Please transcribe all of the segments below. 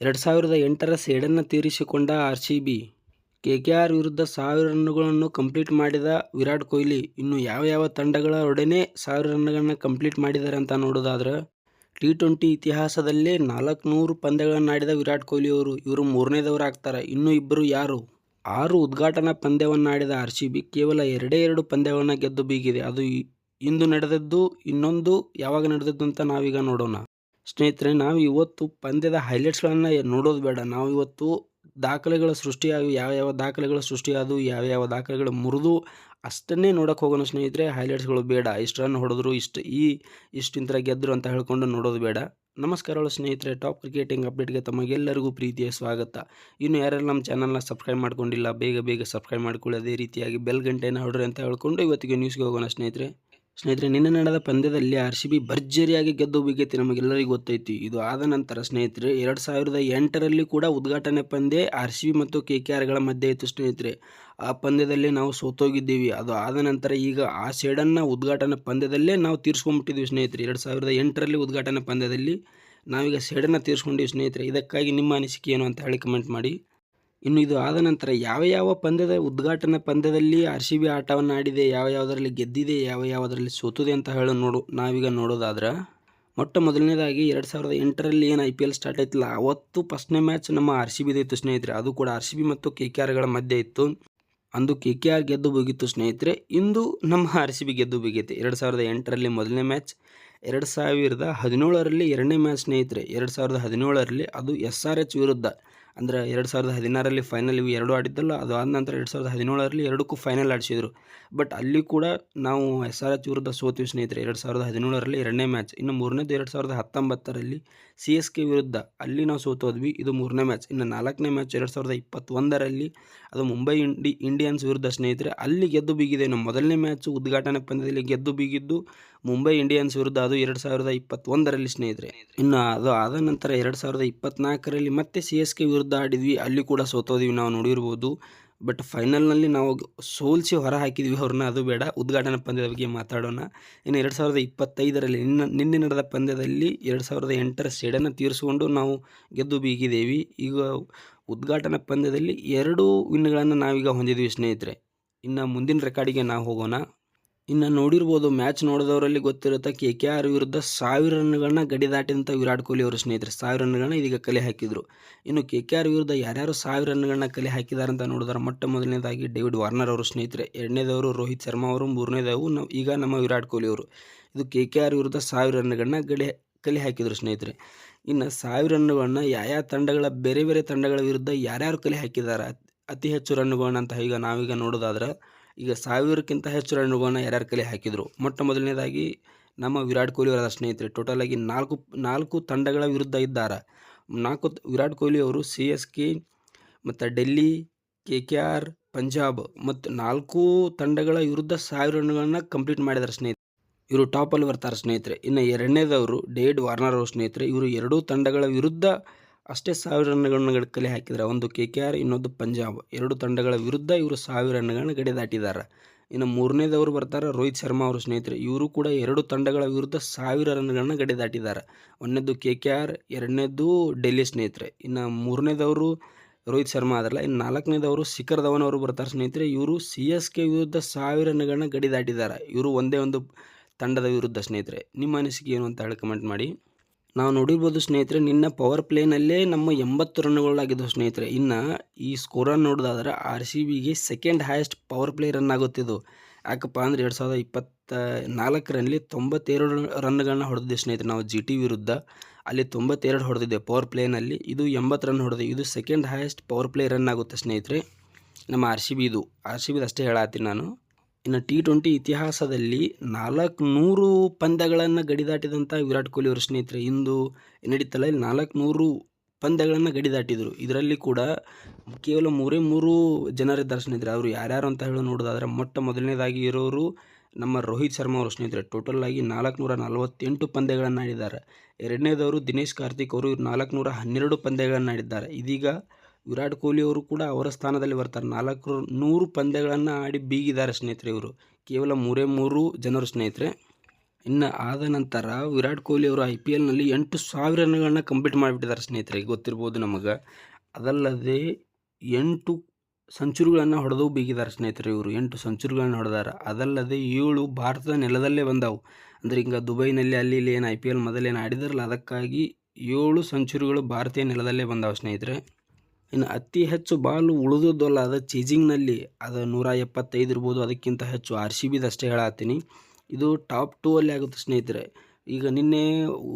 2008ರ ಸೇಡನ್ನು ತೀರಿಸಿಕೊಂಡ RCB, KKR ವಿರುದ್ಧ 1000 ರನ್ನುಗಳನ್ನು complete ಮಾಡಿದ ವಿರಾಟ್ ಕೊಹ್ಲಿ ಇನ್ನು ಯಾವ ತಂಡಗಳೊಡನೆ 1000 ರನ್ನುಗಳನ್ನು ಕಂಪ್ಲೀಟ್ ಮಾಡಿದ್ದಾರೆ ಅಂತ ನೋಡೋದಾದ್ರೆ ಟಿ20 ಇತಿಹಾಸದಲ್ಲೇ 400 ಪಂದ್ಯಗಳನ್ನಾಡಿದ ವಿರಾಟ್ ಕೊಹ್ಲಿ ಇವರು ಮೂರನೇದವರು ಆಗ್ತಾರೆ. ಇನ್ನು ಇಬ್ಬರು ಯಾರು? 6 ಉದ್ಘಾಟನಾ ಪಂದ್ಯವನ್ನಾಡಿದ ಆರ್‌ಸಿಬಿ ಕೇವಲ 2 ಪಂದ್ಯಗಳನ್ನು ಗೆದ್ದು ಬೀಗಿದೆ. ಅದು ಇಂದು ನಡೆದದ್ದು, ಇನ್ನೊಂದು ಯಾವಾಗ ನಡೆದದ್ದು ಅಂತ ನಾವೀಗ ನೋಡೋಣ. ಸ್ನೇಹಿತರೆ, ನಾವು ಇವತ್ತು ಪಂದ್ಯದ ಹೈಲೈಟ್ಸ್ಗಳನ್ನು ನೋಡೋದು ಬೇಡ. ನಾವು ಇವತ್ತು ದಾಖಲೆಗಳ ಸೃಷ್ಟಿಯಾಗಿ ಯಾವ ದಾಖಲೆಗಳ ಸೃಷ್ಟಿಯಾದವು, ಯಾವ ದಾಖಲೆಗಳು ಮುರಿದು ಅಷ್ಟನ್ನೇ ನೋಡೋಕೆ ಹೋಗೋಣ ಸ್ನೇಹಿತರೆ. ಹೈಲೈಟ್ಸ್ಗಳು ಬೇಡ. ಇಷ್ಟು ರನ್ ಹೊಡೆದ್ರು, ಇಷ್ಟಿಂತರ ಗೆದ್ದರು ಅಂತ ಹೇಳ್ಕೊಂಡು ನೋಡೋದು ಬೇಡ. ನಮಸ್ಕಾರಗಳು ಸ್ನೇಹಿತರೆ, ಟಾಪ್ ಕ್ರಿಕೆಟಿಂಗ್ ಅಪ್ಡೇಟ್ಗೆ ತಮಗೆಲ್ಲರಿಗೂ ಪ್ರೀತಿಯ ಸ್ವಾಗತ. ಇನ್ನು ಯಾರೆಲ್ಲ ನಮ್ಮ ಚಾನಲ್ನ ಸಬ್ಸ್ಕ್ರೈಬ್ ಮಾಡ್ಕೊಂಡಿಲ್ಲ, ಬೇಗ ಸಬ್ಸ್ಕ್ರೈಬ್ ಮಾಡ್ಕೊಳ್ಳಿ. ಅದೇ ರೀತಿಯಾಗಿ ಬೆಲ್ ಗಂಟೆಯನ್ನು ಹೊಡ್ರಿ ಅಂತ ಹೇಳ್ಕೊಂಡು ಇವತ್ತಿಗೆ ನ್ಯೂಸ್ಗೆ ಹೋಗೋಣ ಸ್ನೇಹಿತರೆ. ನಿನ್ನೆ ನಡೆದ ಪಂದ್ಯದಲ್ಲಿ ಆರ್‌ಸಿಬಿ ಭರ್ಜರಿಯಾಗಿ ಗೆದ್ದು ಬೀಗೈತಿ, ನಮಗೆಲ್ಲರಿಗೂ ಗೊತ್ತೈತಿ. ಇದು ಆದ ನಂತರ ಸ್ನೇಹಿತರೆ 2008ರಲ್ಲಿ ಕೂಡ ಉದ್ಘಾಟನೆ ಪಂದ್ಯ ಆರ್‌ಸಿಬಿ ಮತ್ತು ಕೆಕೆಆರ್ಗಳ ಮಧ್ಯೆ ಇತ್ತು ಸ್ನೇಹಿತರೆ. ಆ ಪಂದ್ಯದಲ್ಲಿ ನಾವು ಸೋತೋಗಿದ್ದೀವಿ. ಅದು ಆದ ನಂತರ ಈಗ ಆ ಸೇಡನ್ನು ಉದ್ಘಾಟನಾ ಪಂದ್ಯದಲ್ಲೇ ನಾವು ತೀರಿಸ್ಕೊಂಡ್ಬಿಟ್ಟಿದ್ದೀವಿ ಸ್ನೇಹಿತರೆ. 2008ರಲ್ಲಿ ಉದ್ಘಾಟನಾ ಪಂದ್ಯದಲ್ಲಿ ನಾವೀಗ ಸೇಡನ್ನು ತೀರಿಸ್ಕೊಂಡಿದ್ದೀವಿ ಸ್ನೇಹಿತರೆ. ಇದಕ್ಕಾಗಿ ನಿಮ್ಮ ಅನಿಸಿಕೆ ಏನು ಅಂತ ಹೇಳಿ ಕಮೆಂಟ್ ಮಾಡಿ. ಇನ್ನು ಇದು ಆದ ನಂತರ ಯಾವ ಪಂದ್ಯದ ಉದ್ಘಾಟನಾ ಪಂದ್ಯದಲ್ಲಿ ಆರ್‌ಸಿಬಿ ಆಟವನ್ನು ಆಡಿದೆ, ಯಾವುದರಲ್ಲಿ ಗೆದ್ದಿದೆ, ಯಾವುದರಲ್ಲಿ ಸೋತಿದೆ ಅಂತ ಹೇಳಿ ನಾವೀಗ ನೋಡೋದಾದ್ರೆ ಮೊಟ್ಟ ಮೊದಲನೇದಾಗಿ 2008ರಲ್ಲಿ ಏನು IPL ಸ್ಟಾರ್ಟ್ ಆಯ್ತಲ್ಲ, ಅವತ್ತು ಫಸ್ಟ್ನೇ ಮ್ಯಾಚ್ ನಮ್ಮ ಆರ್‌ಸಿಬಿದು ಇತ್ತು ಸ್ನೇಹಿತರೆ. ಅದು ಕೂಡ ಆರ್‌ಸಿಬಿ ಮತ್ತು ಕೆಕೆಆರ್ಗಳ ಮಧ್ಯೆ ಇತ್ತು. ಅಂದು ಕೆಕೆಆರ್ ಗೆದ್ದು ಬೀಗಿತ್ತು ಸ್ನೇಹಿತರೆ. ಇಂದು ನಮ್ಮ ಆರ್‌ಸಿಬಿ ಗೆದ್ದು ಬೀಗೈತೆ. 2008ರಲ್ಲಿ ಮೊದಲನೇ ಮ್ಯಾಚ್, 2017ರಲ್ಲಿ ಎರಡನೇ ಮ್ಯಾಚ್ ಸ್ನೇಹಿತರೆ. 2017ರಲ್ಲಿ ಅದು SRH ವಿರುದ್ಧ, ಅಂದರೆ 2016ರಲ್ಲಿ ಫೈನಲ್ ಇವು ಎರಡು ಆಡಿದ್ದಲ್ಲ. ಅದು ಆದ ನಂತರ 2017ರಲ್ಲಿ ಎರಡಕ್ಕೂ ಫೈನಲ್ ಆಡಿಸಿದ್ರು. ಬಟ್ ಅಲ್ಲಿ ಕೂಡ ನಾವು SRH ವಿರುದ್ಧ ಸೋತೀವಿ ಸ್ನೇಹಿತರೆ 2017ರಲ್ಲಿ ಎರಡನೇ ಮ್ಯಾಚ್. ಇನ್ನು ಮೂರನೇದು 2019ರಲ್ಲಿ CSK ವಿರುದ್ಧ, ಅಲ್ಲಿ ನಾವು ಸೋತೋದ್ವಿ. ಇದು ಮೂರನೇ ಮ್ಯಾಚ್. ಇನ್ನು ನಾಲ್ಕನೇ ಮ್ಯಾಚ್ 2021ರಲ್ಲಿ ಅದು ಮುಂಬೈ ಇಂಡಿಯನ್ಸ್ ವಿರುದ್ಧ ಸ್ನೇಹಿತರೆ. ಅಲ್ಲಿ ಗೆದ್ದು ಬೀಗಿದೆ. ಇನ್ನು ಮೊದಲನೇ ಮ್ಯಾಚ್ ಉದ್ಘಾಟನಾ ಪಂದ್ಯದಲ್ಲಿ ಗೆದ್ದು ಬೀಗಿದ್ದು ಮುಂಬೈ ಇಂಡಿಯನ್ಸ್ ವಿರುದ್ಧ, ಅದು 2021ರಲ್ಲಿ ಸ್ನೇಹಿತರೆ. ಇನ್ನು ಅದು ಆದ ನಂತರ 2024ರಲ್ಲಿ ಮತ್ತೆ CSK ವಿರುದ್ಧ ಆಡಿದ್ವಿ. ಅಲ್ಲಿ ಕೂಡ ಸೋತೋದ್ವಿ, ನಾವು ನೋಡಿರ್ಬೋದು. ಬಟ್ ಫೈನಲ್ನಲ್ಲಿ ನಾವು ಸೋಲಿಸಿ ಹೊರ ಹಾಕಿದ್ವಿ ಅವ್ರನ್ನ. ಅದು ಬೇಡ, ಉದ್ಘಾಟನಾ ಪಂದ್ಯದ ಬಗ್ಗೆ ಮಾತಾಡೋಣ. ಇನ್ನು 2025ರಲ್ಲಿ ನಿನ್ನೆ ನಡೆದ ಪಂದ್ಯದಲ್ಲಿ 2008ರ ಸೇಡನ್ನು ತೀರಿಸಿಕೊಂಡು ನಾವು ಗೆದ್ದು ಬೀಗಿದ್ದೇವೆ. ಈಗ ಉದ್ಘಾಟನಾ ಪಂದ್ಯದಲ್ಲಿ 2 ವಿನ್ಗಳನ್ನು ನಾವೀಗ ಹೊಂದಿದ್ವಿ ಸ್ನೇಹಿತರೆ. ಇನ್ನು ಮುಂದಿನ ರೆಕಾರ್ಡಿಗೆ ನಾವು ಹೋಗೋಣ. ಇನ್ನು ನೋಡಿರ್ಬೋದು, ಮ್ಯಾಚ್ ನೋಡಿದವರಲ್ಲಿ ಗೊತ್ತಿರುತ್ತೆ, ಕೆಕೆಆರ್ ವಿರುದ್ಧ 1000 ರನ್ನುಗಳನ್ನ ಗಡಿ ದಾಟಿದಂಥ ವಿರಾಟ್ ಕೊಹ್ಲಿ ಅವರು ಸ್ನೇಹಿತರೆ 1000 ರನ್ನುಗಳನ್ನ ಇದೀಗ ಕಲೆ ಹಾಕಿದರು. ಇನ್ನು ಕೆಕೆಆರ್ ವಿರುದ್ಧ ಯಾರ್ಯಾರು 1000 ರನ್ನುಗಳನ್ನ ಕಲೆ ಹಾಕಿದ್ದಾರೆ ಅಂತ ನೋಡಿದ್ರೆ ಮೊಟ್ಟ ಮೊದಲನೇದಾಗಿ ಡೇವಿಡ್ ವಾರ್ನರ್ ಅವರು ಸ್ನೇಹಿತರೆ, ಎರಡನೇದವರು ರೋಹಿತ್ ಶರ್ಮಾ ಅವರು, ಮೂರನೇದವರು ಈಗ ನಮ್ಮ ವಿರಾಟ್ ಕೊಹ್ಲಿ ಅವರು. ಇದು ಕೆಕೆಆರ್ ವಿರುದ್ಧ 1000 ರನ್ನುಗಳನ್ನ ಕಲೆ ಹಾಕಿದರು ಸ್ನೇಹಿತರೆ. ಇನ್ನು 1000 ರನ್ನುಗಳನ್ನ ಯಾವ ತಂಡಗಳ ಬೇರೆ ತಂಡಗಳ ವಿರುದ್ಧ ಯಾರ್ಯಾರು ಕಲೆ ಹಾಕಿದ್ದಾರೆ, ಅತಿ ಹೆಚ್ಚು ರನ್ನುಗಳನ್ನ ಅಂತ ನಾವೀಗ ನೋಡೋದಾದ್ರೆ, ಈಗ 1000ಕ್ಕಿಂತ ಹೆಚ್ಚು ರನ್ನುಗಳನ್ನ ಯಾರ್ಯಾರು ಕಲೆ ಹಾಕಿದರು. ಮೊಟ್ಟ ಮೊದಲನೇದಾಗಿ ನಮ್ಮ ವಿರಾಟ್ ಕೊಹ್ಲಿ ಅವರ ಸ್ನೇಹಿತರೆ. ಟೋಟಲ್ ಆಗಿ ನಾಲ್ಕು ತಂಡಗಳ ವಿರುದ್ಧ ಇದ್ದಾರೆ. ವಿರಾಟ್ ಕೊಹ್ಲಿ ಅವರು CSK ಮತ್ತು ಡೆಲ್ಲಿ, KKR, ಪಂಜಾಬ್ ಮತ್ತು 4 ತಂಡಗಳ ವಿರುದ್ಧ 1000 ರನ್ನುಗಳನ್ನ ಕಂಪ್ಲೀಟ್ ಮಾಡಿದ್ದಾರೆ ಸ್ನೇಹಿತರೆ. ಇವರು ಟಾಪಲ್ಲಿ ಬರ್ತಾರೆ ಸ್ನೇಹಿತರೆ. ಇನ್ನು ಎರಡನೇದವರು ಡೇವಿಡ್ ವಾರ್ನರ್ ಅವರು ಸ್ನೇಹಿತರೆ. ಇವರು 2 ತಂಡಗಳ ವಿರುದ್ಧ ಅಷ್ಟೇ 1000 ರನ್ನುಗಳನ್ನ ಕಲೆ ಹಾಕಿದ್ದಾರೆ. ಒಂದು KKR, ಇನ್ನೊಂದು ಪಂಜಾಬ್. 2 ತಂಡಗಳ ವಿರುದ್ಧ ಇವರು 1000 ರನ್ನುಗಳನ್ನ ಗಡಿ ದಾಟಿದ್ದಾರೆ. ಇನ್ನು ಮೂರನೇದವರು ಬರ್ತಾರೆ ರೋಹಿತ್ ಶರ್ಮಾ ಅವರು ಸ್ನೇಹಿತರೆ. ಇವರು ಕೂಡ 2 ತಂಡಗಳ ವಿರುದ್ಧ 1000 ರನ್ನುಗಳನ್ನ ಗಡಿ ದಾಟಿದ್ದಾರೆ. ಒಂದನೇದು KKR, ಎರಡನೇದು ಡೆಲ್ಲಿ ಸ್ನೇಹಿತರೆ. ಇನ್ನು ಮೂರನೇದವರು ರೋಹಿತ್ ಶರ್ಮಾ ಆದ್ರಲ್ಲ. ಇನ್ನು ನಾಲ್ಕನೇದವರು ಶಿಖರ್ ಧವನ್ ಅವರು ಬರ್ತಾರೆ ಸ್ನೇಹಿತರೆ. ಇವರು CSK ವಿರುದ್ಧ 1000 ರನ್ನುಗಳನ್ನ ಗಡಿ ದಾಟಿದ್ದಾರೆ. ಇವರು ಒಂದೇ ಒಂದು ತಂಡದ ವಿರುದ್ಧ ಸ್ನೇಹಿತರೆ. ನಿಮ್ಮ ಅನಿಸಿಕೆ ಏನು ಅಂತ ಹೇಳಿ ಕಮೆಂಟ್ ಮಾಡಿ. ನಾವು ನೋಡಿರ್ಬೋದು ಸ್ನೇಹಿತರೆ, ನಿನ್ನ ಪವರ್ ಪ್ಲೇನಲ್ಲೇ ನಮ್ಮ 80 ರನ್ನುಗಳಾಗಿದ್ದವು ಸ್ನೇಹಿತರೆ. ಇನ್ನು ಈ ಸ್ಕೋರನ್ನು ನೋಡೋದಾದ್ರೆ RCBಗೆ second highest power play run ಆಗುತ್ತಿದ್ದು. ಯಾಕಪ್ಪ ಅಂದರೆ 2024ರಲ್ಲಿ 92 ರನ್ನುಗಳನ್ನ ಹೊಡೆದಿದ್ದೆ ಸ್ನೇಹಿತರೆ ನಾವು GT ವಿರುದ್ಧ. ಅಲ್ಲಿ 92 ಹೊಡೆದಿದ್ದೆ ಪವರ್ ಪ್ಲೇನಲ್ಲಿ. ಇದು 80 ರನ್ ಹೊಡೆದಿದೆ. ಇದು second highest power play run ಆಗುತ್ತೆ ಸ್ನೇಹಿತರೆ ನಮ್ಮ RCBದು ಅಷ್ಟೇ ಹೇಳತ್ತೀನಿ ನಾನು. ಇನ್ನು T20 ಇತಿಹಾಸದಲ್ಲಿ 400 ಪಂದ್ಯಗಳನ್ನು ಗಡಿದಾಟಿದಂಥ ವಿರಾಟ್ ಕೊಹ್ಲಿ ಅವರು ಸ್ನೇಹಿತರೆ. ಇಂದು ನಡೀತಲ್ಲ, ಇಲ್ಲಿ 400 ಪಂದ್ಯಗಳನ್ನು ಗಡಿದಾಟಿದರು. ಇದರಲ್ಲಿ ಕೂಡ ಕೇವಲ 3 ಜನರಿದ್ದಾರೆ ಸ್ನೇಹಿತರೆ. ಅವರು ಯಾರ್ಯಾರು ಅಂತ ಹೇಳಿ ನೋಡೋದಾದ್ರೆ ಮೊಟ್ಟ ಮೊದಲನೇದಾಗಿ ಇರೋರು ನಮ್ಮ ರೋಹಿತ್ ಶರ್ಮಾ ಅವರು ಸ್ನೇಹಿತರೆ. ಟೋಟಲ್ ಆಗಿ 448 ಪಂದ್ಯಗಳನ್ನು ಆಡಿದ್ದಾರೆ. ಎರಡನೇದವರು ದಿನೇಶ್ ಕಾರ್ತಿಕ್ ಅವರು 412 ಪಂದ್ಯಗಳನ್ನು ಆಡಿದ್ದಾರೆ. ಇದೀಗ ವಿರಾಟ್ ಕೊಹ್ಲಿ ಅವರು ಕೂಡ ಅವರ ಸ್ಥಾನದಲ್ಲಿ ಬರ್ತಾರೆ. 400 ಪಂದ್ಯಗಳನ್ನು ಆಡಿ ಬೀಗಿದ್ದಾರೆ ಸ್ನೇಹಿತರೆ. ಇವರು ಕೇವಲ 3 ಜನರು ಸ್ನೇಹಿತರೆ. ಇನ್ನು ಆದ ನಂತರ ವಿರಾಟ್ ಕೊಹ್ಲಿ ಅವರು IPLನಲ್ಲಿ 8,000 ರನ್ಗಳನ್ನ ಕಂಪ್ಲೀಟ್ ಮಾಡಿಬಿಟ್ಟಿದ್ದಾರೆ ಸ್ನೇಹಿತರೆ, ಗೊತ್ತಿರ್ಬೋದು ನಮಗೆ. ಅದಲ್ಲದೆ 8 ಸೆಂಚುರಿಗಳನ್ನು ಹೊಡೆದು ಬೀಗಿದ್ದಾರೆ ಸ್ನೇಹಿತರೆ. ಇವರು 8 ಸೆಂಚುರಿಗಳನ್ನು ಹೊಡೆದಾರ. ಅದಲ್ಲದೆ 7 ಭಾರತದ ನೆಲದಲ್ಲೇ ಬಂದವು. ಅಂದರೆ ಈಗ ದುಬೈನಲ್ಲಿ ಅಲ್ಲಿ ಇಲ್ಲಿ ಏನು IPL ಮೊದಲೇನು ಆಡಿದಾರಲ್ಲ, ಅದಕ್ಕಾಗಿ 7 ಸೆಂಚುರಿಗಳು ಭಾರತೀಯ ನೆಲದಲ್ಲೇ ಬಂದವು ಸ್ನೇಹಿತರೆ. ಇನ್ನು ಅತಿ ಹೆಚ್ಚು ಬಾಲ್ ಉಳಿದದ್ದಲ್ಲ, ಅದು ಚೇಜಿಂಗ್ನಲ್ಲಿ ಅದು 175 ಇರ್ಬೋದು, ಅದಕ್ಕಿಂತ ಹೆಚ್ಚು RCBದು ಅಷ್ಟೇ ಹೇಳತ್ತೀನಿ. ಇದು ಟಾಪ್ 2 ಅಲ್ಲಿ ಆಗುತ್ತೆ ಸ್ನೇಹಿತರೆ. ಈಗ ನಿನ್ನೆ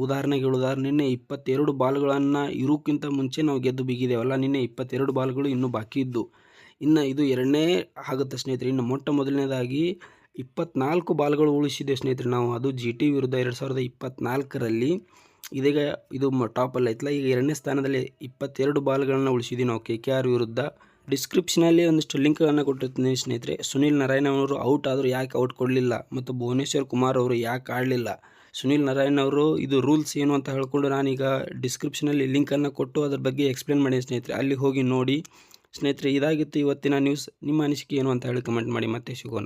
ಉದಾಹರಣೆಗೆ ಹೇಳೋದಾದ್ರೆ, ನಿನ್ನೆ 22 ಬಾಲ್ಗಳನ್ನು ಇರೋಕ್ಕಿಂತ ಮುಂಚೆ ನಾವು ಗೆದ್ದು ಬಿಗಿದೇವಲ್ಲ, ನಿನ್ನೆ 22 ಬಾಲ್ಗಳು ಇನ್ನೂ ಬಾಕಿ ಇದ್ದು. ಇನ್ನು ಇದು ಎರಡನೇ ಆಗುತ್ತೆ ಸ್ನೇಹಿತರೆ. ಇನ್ನು ಮೊಟ್ಟ ಮೊದಲನೇದಾಗಿ 24 ಬಾಲ್ಗಳು ಉಳಿಸಿದ್ದೇವೆ ಸ್ನೇಹಿತರೆ ನಾವು, ಅದು GT ವಿರುದ್ಧ 2024ರಲ್ಲಿ. ಇದೀಗ ಇದು ಟಾಪಲ್ಲಿ ಐತಲ್ಲ, ಈಗ ಎರಡನೇ ಸ್ಥಾನದಲ್ಲಿ 22 ಬಾಲ್ಗಳನ್ನು ಉಳಿಸಿದ್ದೀವಿ ನಾವು KKR ವಿರುದ್ಧ. ಡಿಸ್ಕ್ರಿಪ್ಷನಲ್ಲಿ ಒಂದಿಷ್ಟು ಲಿಂಕ್ಗಳನ್ನು ಕೊಟ್ಟಿರ್ತೀನಿ ಸ್ನೇಹಿತರೆ. ಸುನಿಲ್ ನಾರಾಯಣ್ ಅವರು ಔಟ್ ಆದರೂ ಯಾಕೆ ಔಟ್ ಕೊಡಲಿಲ್ಲ, ಮತ್ತು ಭುವನೇಶ್ವರ್ ಕುಮಾರ್ ಅವರು ಯಾಕೆ ಆಡಲಿಲ್ಲ, ಸುನಿಲ್ ನಾರಾಯಣ್ ಅವರು ಇದು ರೂಲ್ಸ್ ಏನು ಅಂತ ಹೇಳ್ಕೊಂಡು ನಾನೀಗ ಡಿಸ್ಕ್ರಿಪ್ಷನಲ್ಲಿ ಲಿಂಕನ್ನು ಕೊಟ್ಟು ಅದ್ರ ಬಗ್ಗೆ ಎಕ್ಸ್ಪ್ಲೇನ್ ಮಾಡಿ ಸ್ನೇಹಿತರೆ, ಅಲ್ಲಿ ಹೋಗಿ ನೋಡಿ ಸ್ನೇಹಿತರೆ. ಇದಾಗಿತ್ತು ಇವತ್ತಿನ ನ್ಯೂಸ್. ನಿಮ್ಮ ಅನಿಸಿಕೆ ಏನು ಅಂತ ಹೇಳಿ ಕಮೆಂಟ್ ಮಾಡಿ. ಮತ್ತೆ ಸಿಗೋಣ.